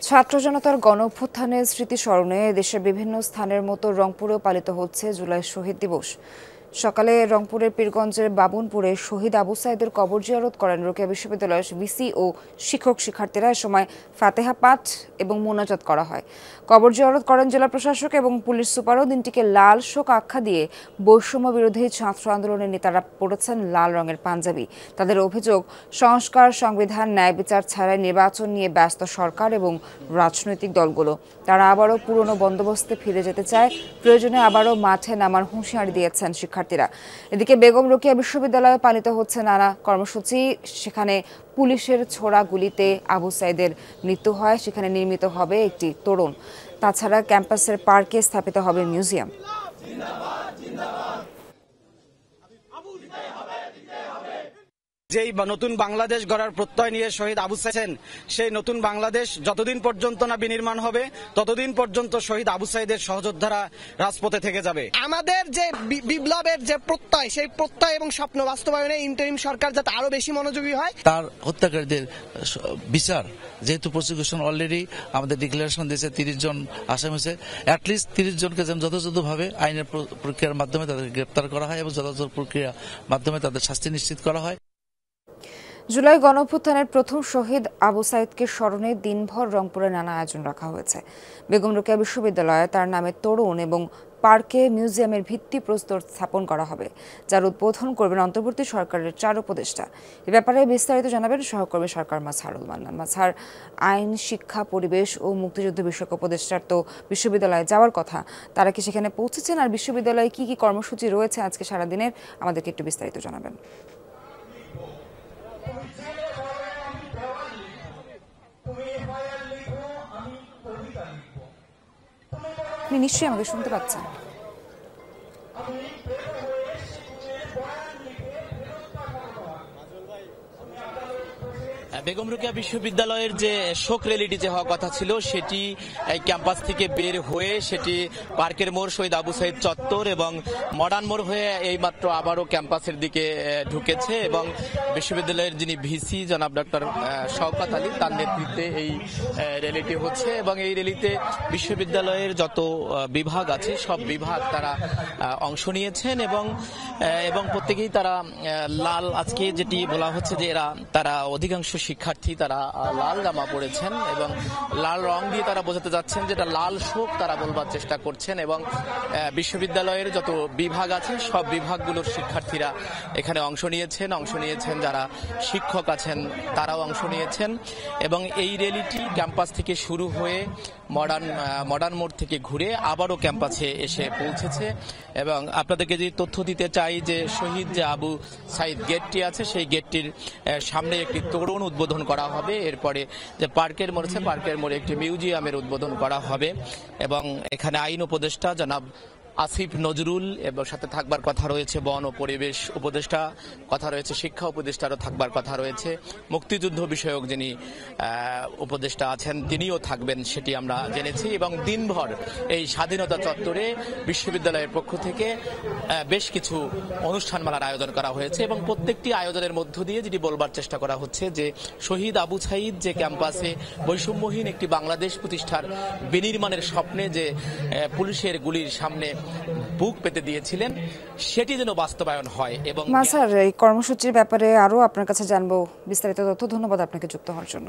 ছাত্র জনতার গণঅভ্যুত্থানের স্মৃতি স্মরণে দেশের বিভিন্ন স্থানের মতো রংপুরেও পালিত হচ্ছে জুলাই শহীদ দিবস। সকালে রংপুরের পীরগঞ্জের বাবুনপুরে শহীদ আবু সাইদের কবর জিয়ারত করেন রোকেয়া বিশ্ববিদ্যালয়ের ভিসি ও শিক্ষক শিক্ষার্থীরা। এ সময় ফাতেহা পাঠ এবং মোনাজাত করা হয়। কবর জিয়ারত করেন জেলা প্রশাসক এবং পুলিশ সুপারও। দিনটিকে লাল শোক আখ্যা দিয়ে বৈষম্য বিরোধী ছাত্র আন্দোলনের নেতারা পড়েছেন লাল রঙের পাঞ্জাবি। তাদের অভিযোগ, সংস্কার, সংবিধান, ন্যায় বিচার ছাড়াই নির্বাচন নিয়ে ব্যস্ত সরকার এবং রাজনৈতিক দলগুলো। তারা আবারও পুরনো বন্দোবস্তে ফিরে যেতে চায়, প্রয়োজনে আবারও মাঠে নামার হুঁশিয়ারি দিয়েছেন শিক্ষার্থীরা। এদিকে বেগম রোকেয়া বিশ্ববিদ্যালয়ে পালিত হচ্ছে নানা কর্মসূচি। সেখানে পুলিশের ছোড়া গুলিতে আবু সাইদের মৃত্যু হয়, সেখানে নির্মিত হবে একটি তোরণ। তাছাড়া ক্যাম্পাসের পার্কে স্থাপিত হবে মিউজিয়াম। যেই নতুন বাংলাদেশ গড়ার প্রত্যয় নিয়ে শহীদ আবু সাইদ, সেই নতুন বাংলাদেশ যতদিন পর্যন্ত না বিনির্মাণ হবে ততদিন পর্যন্ত শহীদ আবু সাইদের সহযোদ্ধারা রাজপথে থেকে যাবে। আমাদের যে বিপ্লবের যে প্রত্যয়, সেই প্রত্যয় এবং স্বপ্ন বাস্তবায়নে ইন্টারিম সরকার যাতে আরো বেশি মনোযোগী হয়। তার হত্যাকারীদের বিচার, যেহেতু প্রসিকিউশন অলরেডি আমাদের ডিক্লারেশন দিয়েছে 30 জন আসামি হয়েছে, অ্যাটলিস্ট 30 জনকে যেন যথাযথভাবে আইনের প্রক্রিয়ার মাধ্যমে তাদেরকে গ্রেপ্তার করা হয় এবং যথাযথ প্রক্রিয়ার মাধ্যমে তাদের শাস্তি নিশ্চিত করা হয়। জুলাই গণঅভ্যুত্থানের প্রথম শহীদ আবু সাইদকে স্মরণে দিনভর রংপুরে নানা আয়োজন রাখা হয়েছে। বেগম রোকেয়া বিশ্ববিদ্যালয়ে তার নামে তরুণ এবং পার্কে মিউজিয়ামের ভিত্তিপ্রস্তর স্থাপন করা হবে, যার উদ্বোধন করবেন অন্তর্বর্তী সরকারের 4 উপদেষ্টা। এ ব্যাপারে বিস্তারিত জানাবেন সহকর্মী সরকার মাজহারুল মান্নান। মাজহার, আইন, শিক্ষা, পরিবেশ ও মুক্তিযুদ্ধ বিষয়ক উপদেষ্টার তো বিশ্ববিদ্যালয়ে যাওয়ার কথা, তারা কি সেখানে পৌঁছেছেন? আর বিশ্ববিদ্যালয়ে কি কি কর্মসূচি রয়েছে আজকে সারাদিনের, আমাদেরকে একটু বিস্তারিত জানাবেন। আপনি নিশ্চয়ই আমাকে শুনতে পাচ্ছেন। বেগম রোকেয়া বিশ্ববিদ্যালয়ের যে শোক র্যালিটি যে হওয়ার কথা ছিল সেটি ক্যাম্পাস থেকে বের হয়ে সেটি পার্কের মোড়, শহীদ আবু সাইদ চত্বর এবং মডার্ন মোড় হয়ে এইমাত্র আবারও ক্যাম্পাসের দিকে ঢুকেছে এবং বিশ্ববিদ্যালয়ের যিনি ভিসি জনাব ডক্টর শওকত আলী, তার নেতৃত্বে এই র্যালিটি হচ্ছে এবং এই র্যালিতে বিশ্ববিদ্যালয়ের যত বিভাগ আছে সব বিভাগ তারা অংশ নিয়েছেন এবং প্রত্যেকেই তারা লাল, আজকে যেটি বলা হচ্ছে যে তারা অধিকাংশ শিক্ষার্থী তারা লাল জামা পরেছেন এবং লাল রং দিয়ে তারা বোঝাতে যাচ্ছেন যেটা লাল শোক তারা বলবার চেষ্টা করছেন এবং বিশ্ববিদ্যালয়ের যত বিভাগ আছে সব বিভাগগুলোর শিক্ষার্থীরা এখানে অংশ নিয়েছেন যারা শিক্ষক আছেন তারাও অংশ নিয়েছেন এবং এই র্যালিটি ক্যাম্পাস থেকে শুরু হয়ে মডার্ন মোড় থেকে ঘুরে আবারও ক্যাম্পাসে এসে পৌঁছেছে এবং আপনাদেরকে যে তথ্য দিতে চাই যে শহীদ যে আবু সাইদ গেটটি আছে সেই গেটটির সামনে একটি তোরণ উদ্বোধন করা হবে। এরপরে যে পার্কের মোড়ে একটি মিউজিয়ামের উদ্বোধন করা হবে এবং এখানে আইন উপদেষ্টা জনাব আসিফ নজরুল এবং সাথে থাকবার কথা রয়েছে, বন ও পরিবেশ উপদেষ্টা কথা রয়েছে, শিক্ষা উপদেষ্টারও থাকবার কথা রয়েছে, মুক্তিযুদ্ধ বিষয়ক যিনি উপদেষ্টা আছেন তিনিও থাকবেন সেটি আমরা জেনেছি এবং দিনভর এই স্বাধীনতা চত্বরে বিশ্ববিদ্যালয়ের পক্ষ থেকে বেশ কিছু অনুষ্ঠানমালার আয়োজন করা হয়েছে এবং প্রত্যেকটি আয়োজনের মধ্য দিয়ে যেটি বলবার চেষ্টা করা হচ্ছে যে শহীদ আবু সাইদ যে ক্যাম্পাসে বৈষম্যহীন একটি বাংলাদেশ প্রতিষ্ঠার বিনির্মাণের স্বপ্নে যে পুলিশের গুলির সামনে বুক পেতে দিয়েছিলেন সেটি যেন বাস্তবায়ন হয়। এবং স্যার, এই কর্মসূচির ব্যাপারে আরো আপনার কাছে জানবো বিস্তারিত তথ্য। ধন্যবাদ আপনাকে যুক্ত হওয়ার জন্য।